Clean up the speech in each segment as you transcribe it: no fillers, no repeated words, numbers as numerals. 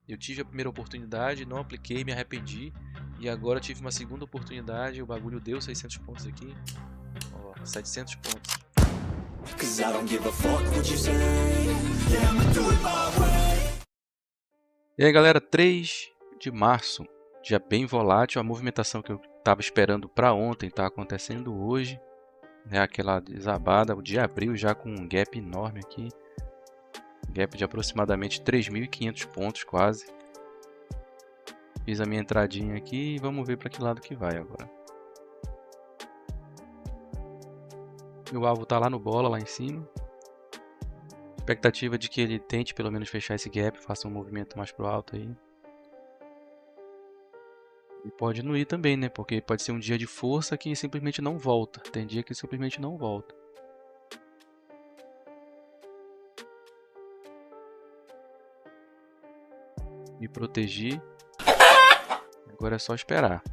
Eu tive a primeira oportunidade, não apliquei, me arrependi. E agora tive uma segunda oportunidade, o bagulho deu 600 pontos aqui. Ó, 700 pontos. E aí galera, 3 de março, dia bem volátil, a movimentação que eu estava esperando para ontem está acontecendo hoje. Né, aquela desabada, o dia abriu já com um gap enorme aqui. Gap de aproximadamente 3.500 pontos quase. Fiz a minha entradinha aqui e vamos ver para que lado que vai agora. Meu alvo está lá no bola, lá em cima. Expectativa de que ele tente pelo menos fechar esse gap, faça um movimento mais pro alto aí. E pode não ir também, né? Porque pode ser um dia de força que simplesmente não volta. Tem dia que simplesmente não volta. Me protegi. Agora é só esperar.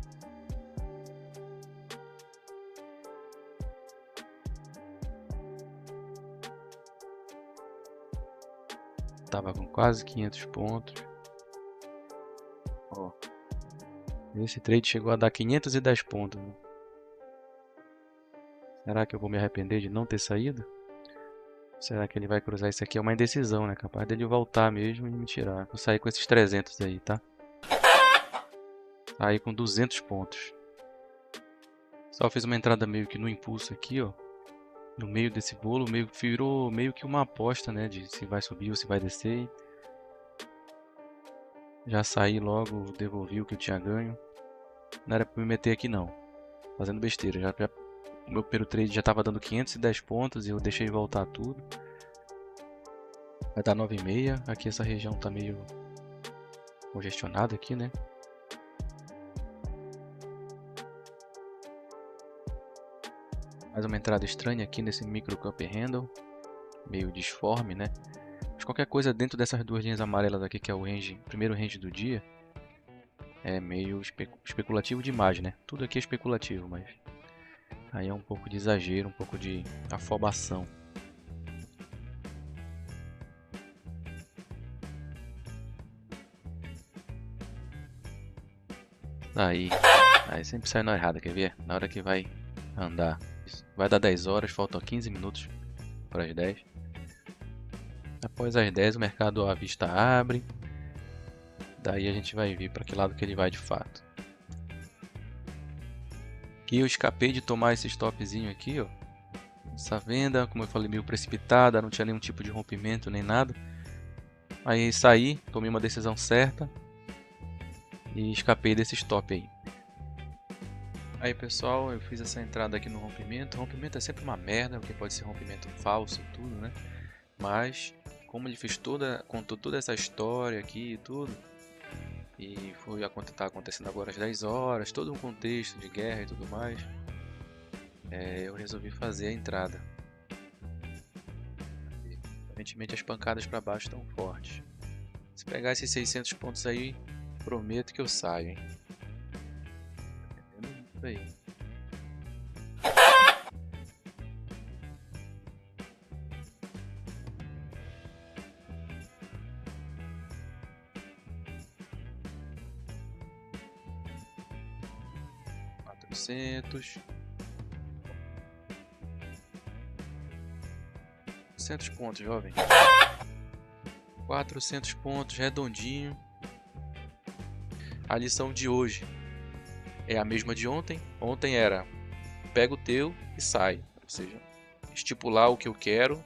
Tava com quase 500 pontos. Ó. Esse trade chegou a dar 510 pontos. Né? Será que eu vou me arrepender de não ter saído? Será que ele vai cruzar? Isso aqui é uma indecisão, né? Capaz dele voltar mesmo e me tirar. Vou sair com esses 300 aí, tá? Saí com 200 pontos. Só fiz uma entrada meio que no impulso aqui, ó. No meio desse bolo, virou meio que uma aposta, né? De se vai subir ou se vai descer. Já saí logo, devolvi o que eu tinha ganho. Não era pra me meter aqui não. Fazendo besteira. O meu primeiro trade já estava dando 510 pontos e eu deixei voltar tudo. Vai dar 9,5. Aqui essa região tá meio congestionada aqui, né? Mais uma entrada estranha aqui nesse micro cup handle. Meio disforme, né? Mas qualquer coisa dentro dessas duas linhas amarelas aqui, que é o range, primeiro range do dia, é meio especulativo demais, né? Tudo aqui é especulativo, mas aí é um pouco de exagero, um pouco de afobação. Aí sempre sai na errada, quer ver? Na hora que vai andar, vai dar 10 horas, faltam 15 minutos para as 10. Após as 10 o mercado à vista abre. Daí a gente vai ver para que lado que ele vai de fato. Aqui eu escapei de tomar esse stopzinho aqui, ó. Essa venda, como eu falei, meio precipitada, não tinha nenhum tipo de rompimento nem nada. Aí saí, tomei uma decisão certa e escapei desse stop aí. Aí pessoal, eu fiz essa entrada aqui no rompimento. O rompimento é sempre uma merda, porque pode ser rompimento falso e tudo, né? Mas como ele fez contou toda essa história aqui e tudo, e tá acontecendo agora às 10 horas, todo um contexto de guerra e tudo mais, eu resolvi fazer a entrada. Aparentemente as pancadas para baixo estão fortes. Se pegar esses 600 pontos aí, prometo que eu saio, hein? Isso aí. $400 pontos, jovem. 400 pontos, redondinho. A lição de hoje é a mesma de ontem. Ontem era pega o teu e sai. Ou seja, estipular o que eu quero.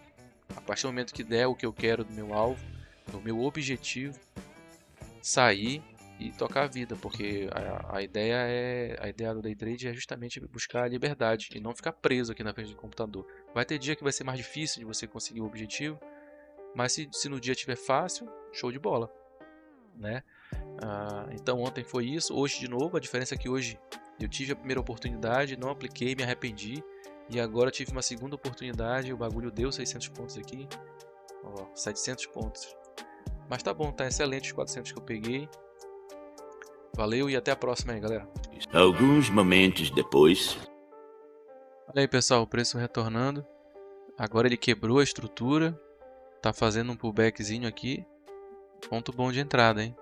A partir do momento que der o que eu quero do meu alvo, do meu objetivo, sair e tocar a vida, porque a ideia do day trade é justamente buscar a liberdade e não ficar preso aqui na frente do computador. Vai ter dia que vai ser mais difícil de você conseguir o objetivo, mas se no dia tiver fácil, show de bola, né? Então ontem foi isso, hoje de novo. A diferença é que hoje eu tive a primeira oportunidade, não apliquei, me arrependi, e agora tive uma segunda oportunidade, o bagulho deu 600 pontos aqui, ó, 700 pontos. Mas tá bom, tá excelente os 400 que eu peguei. Valeu e até a próxima aí, galera. Alguns momentos depois. Olha aí, pessoal, o preço retornando. Agora ele quebrou a estrutura. Tá fazendo um pullbackzinho aqui. Ponto bom de entrada, hein?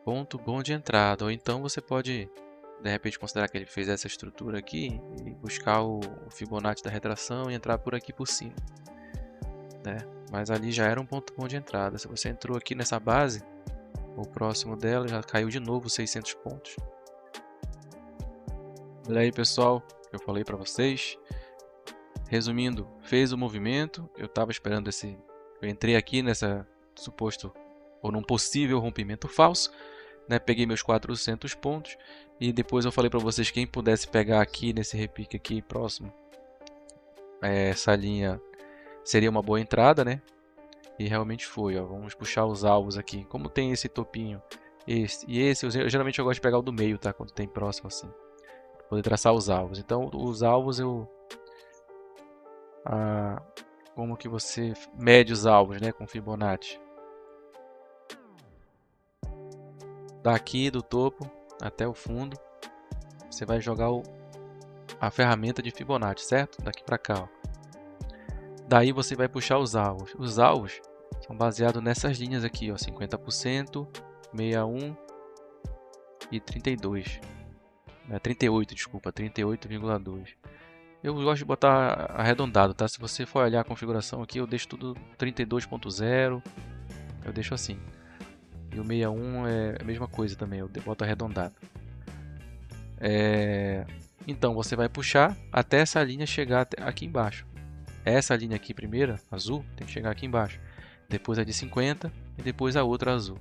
ponto bom de entrada. Ou então você pode, de repente, considerar que ele fez essa estrutura aqui e buscar o Fibonacci da retração e entrar por aqui por cima, né? Mas ali já era um ponto bom de entrada. Se você entrou aqui nessa base, o próximo dela já caiu de novo 600 pontos. Olha aí, pessoal, eu falei para vocês. Resumindo, fez o movimento. Eu estava esperando esse. Eu entrei aqui nessa suposto ou num possível rompimento falso, né? Peguei meus 400 pontos e depois eu falei para vocês quem pudesse pegar aqui nesse repique aqui próximo, essa linha seria uma boa entrada, né? E realmente foi, ó. Vamos puxar os alvos aqui. Como tem esse topinho, esse e esse, geralmente eu gosto de pegar o do meio, tá? Quando tem próximo assim, pra poder traçar os alvos. Então, os alvos como que você mede os alvos, né? Com Fibonacci. Daqui do topo até o fundo, você vai jogar a ferramenta de Fibonacci, certo? Daqui para cá, ó. Daí você vai puxar os alvos. Os alvos são baseados nessas linhas aqui, ó, 50%, 61 e 32. 38, desculpa, 38,2. Eu gosto de botar arredondado, tá? Se você for olhar a configuração aqui, eu deixo tudo 32.0. Eu deixo assim. E o 61 é a mesma coisa também, eu boto arredondado. Então você vai puxar até essa linha chegar aqui embaixo. Essa linha aqui primeira, azul, tem que chegar aqui embaixo. Depois a de 50 e depois a outra azul.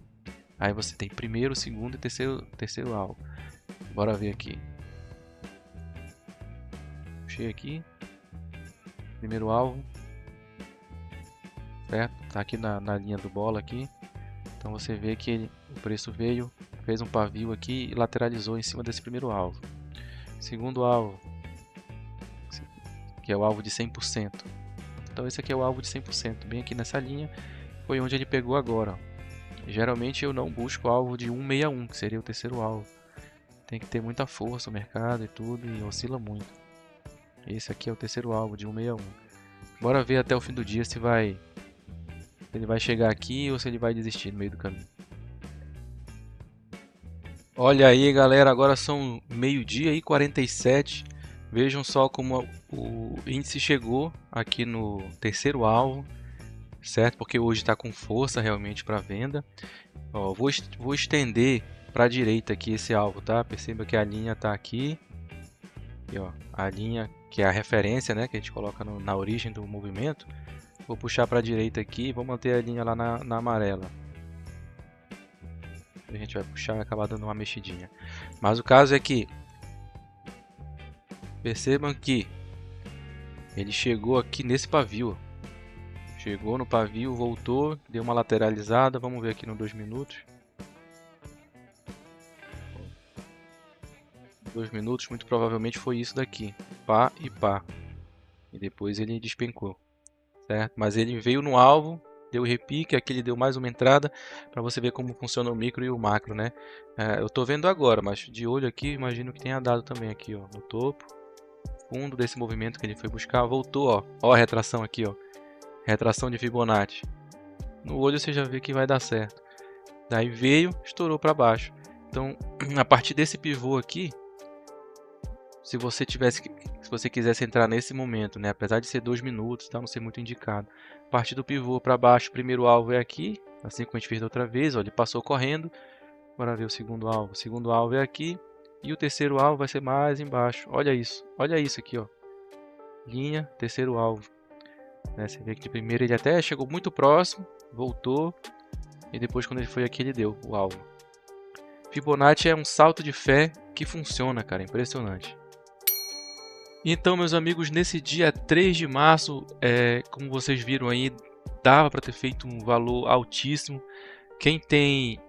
Aí você tem primeiro, segundo e terceiro alvo. Bora ver aqui. Puxei aqui. Primeiro alvo. Certo? Tá aqui na linha do bola aqui. Então você vê que o preço veio, fez um pavio aqui e lateralizou em cima desse primeiro alvo. Segundo alvo, que é o alvo de 100%. Então esse aqui é o alvo de 100%, bem aqui nessa linha, foi onde ele pegou agora. Geralmente eu não busco alvo de 161, que seria o terceiro alvo. Tem que ter muita força o mercado e tudo, e oscila muito. Esse aqui é o terceiro alvo de 161. Bora ver até o fim do dia se ele vai chegar aqui ou se ele vai desistir no meio do caminho. Olha aí, galera, agora são meio-dia e 47. Vejam só como o índice chegou aqui no terceiro alvo, certo? Porque hoje está com força realmente para venda. Ó, vou estender para a direita aqui esse alvo, tá? Perceba que a linha está aqui. E, ó, a linha que é a referência, né, que a gente coloca na origem do movimento. Vou puxar para a direita aqui e vou manter a linha lá na amarela. A gente vai puxar e acabar dando uma mexidinha. Mas o caso é que percebam que ele chegou aqui nesse pavio. Chegou no pavio, voltou, deu uma lateralizada. Vamos ver aqui no 2 minutos. 2 minutos, muito provavelmente foi isso daqui. Pá e pá. E depois ele despencou. Certo? Mas ele veio no alvo, deu repique, aqui ele deu mais uma entrada para você ver como funciona o micro e o macro, né? Eu estou vendo agora, mas de olho aqui, imagino que tenha dado também aqui, ó, no topo, fundo desse movimento que ele foi buscar, voltou, ó a retração aqui, ó, retração de Fibonacci. No olho você já vê que vai dar certo. Daí veio, estourou para baixo. Então, a partir desse pivô aqui, se você quisesse entrar nesse momento, né, apesar de ser 2 minutos, tá, não ser muito indicado, a partir do pivô para baixo, o primeiro alvo é aqui, assim como a gente fez da outra vez, ó, ele passou correndo. Bora ver o segundo alvo. O segundo alvo é aqui e o terceiro alvo vai ser mais embaixo. Olha isso aqui, ó, linha, terceiro alvo. Né, você vê que de primeiro ele até chegou muito próximo, voltou e depois quando ele foi aqui ele deu o alvo. Fibonacci é um salto de fé que funciona, cara, impressionante. Então, meus amigos, nesse dia 3 de março, como vocês viram aí, dava para ter feito um valor altíssimo. Quem tem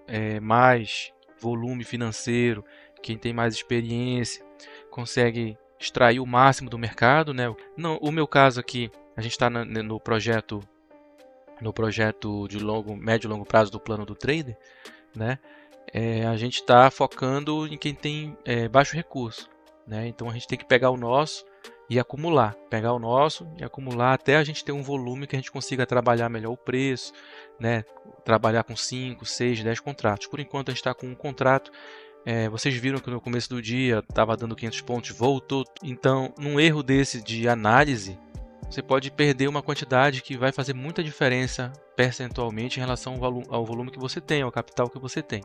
mais volume financeiro, quem tem mais experiência, consegue extrair o máximo do mercado, né? Não, o meu caso aqui, a gente está no projeto de médio e longo prazo do plano do trader, né? A gente está focando em quem tem baixo recurso. Né? Então a gente tem que pegar o nosso e acumular, pegar o nosso e acumular até a gente ter um volume que a gente consiga trabalhar melhor o preço, né? Trabalhar com 5, 6, 10 contratos. Por enquanto a gente está com um contrato. Vocês viram que no começo do dia estava dando 500 pontos, voltou. Então, num erro desse de análise, você pode perder uma quantidade que vai fazer muita diferença percentualmente em relação ao volume que você tem, ao capital que você tem.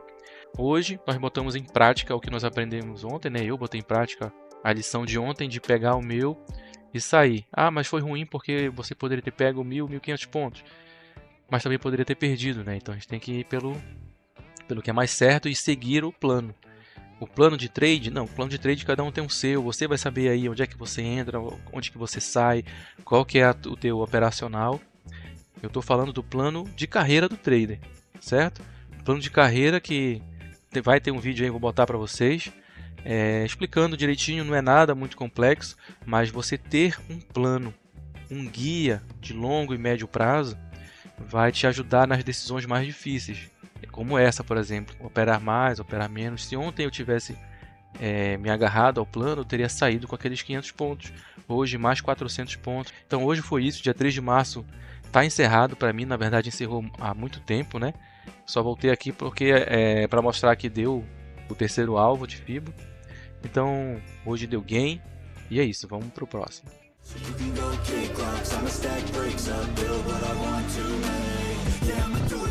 Hoje, nós botamos em prática o que nós aprendemos ontem, né? Eu botei em prática a lição de ontem de pegar o meu e sair. Ah, mas foi ruim porque você poderia ter pego 1.000, 1.500 pontos. Mas também poderia ter perdido, né? Então a gente tem que ir pelo que é mais certo e seguir o plano. O plano de trade, não, o plano de trade cada um tem um seu, você vai saber aí onde é que você entra, onde que você sai, qual que é o teu operacional. Eu estou falando do plano de carreira do trader, certo? Plano de carreira que vai ter um vídeo aí, vou botar para vocês, explicando direitinho, não é nada muito complexo, mas você ter um plano, um guia de longo e médio prazo, vai te ajudar nas decisões mais difíceis. Como essa, por exemplo, operar mais, operar menos. Se ontem eu tivesse me agarrado ao plano, eu teria saído com aqueles 500 pontos. Hoje, mais 400 pontos. Então, hoje foi isso. Dia 3 de março está encerrado para mim. Na verdade, encerrou há muito tempo, né? Só voltei aqui porque para mostrar que deu o terceiro alvo de FIBO. Então, hoje deu gain. E é isso. Vamos para o próximo. You can go kick rocks, I'ma stack bricks up, build what I want to make. Yeah, I'ma do it.